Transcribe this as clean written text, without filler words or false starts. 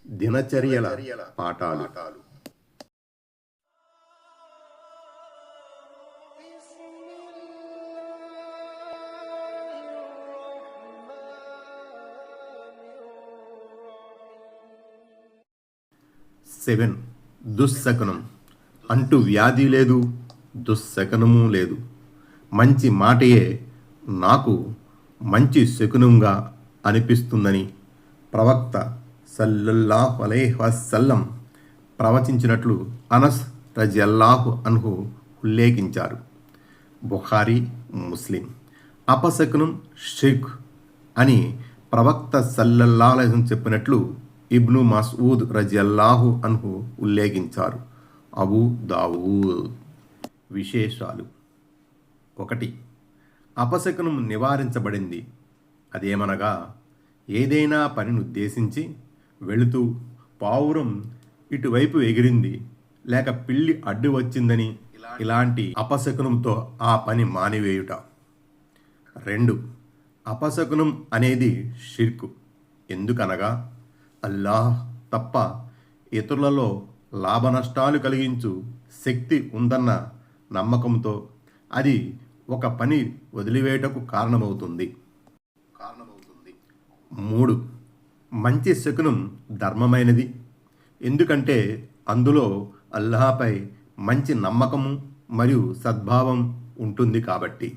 దినచర్యల పాఠాలు. సెవెన్. దుశ్శకునం. అంటూ వ్యాధి లేదు, దుశ్శకునము లేదు. మంచి మాటయే నాకు మంచి శకునంగా అనిపిస్తుందని ప్రవక్త సల్లల్లాహు అలైహి వసల్లం ప్రవచించినట్లు అనస్ రజియల్లాహు అన్హు ఉల్లేఖించారు. బుఖారీ, ముస్లిం. అపశకునం షిర్క్ అని ప్రవక్త సల్లల్లాహు అలైహి వసల్లం చెప్పినట్లు ఇబ్ను మస్ఊద్ రజియల్లాహు అన్హు ఉల్లేఖించారు. అబూ దావూద్. విశేషాలు. 1. అపశకునం నివారించబడింది. అదేమనగా, ఏదైనా పనిని ఉద్దేశించి వెళుతూ పావురం ఇటువైపు ఎగిరింది, లేక పిల్లి అడ్డు వచ్చిందని ఇలాంటి అపశకునంతో ఆ పని మానివేయుట. 2. అపశకునం అనేది షిర్కు. ఎందుకనగా అల్లాహ్ తప్ప ఇతరులలో లాభనష్టాలు కలిగించు శక్తి ఉందన్న నమ్మకంతో అది ఒక పని వదిలివేయటకు కారణమవుతుంది. 3. మంచి శకునం ధర్మమైనది. ఎందుకంటే అందులో అల్లాహపై మంచి నమ్మకము మరియు సద్భావం ఉంటుంది కాబట్టి.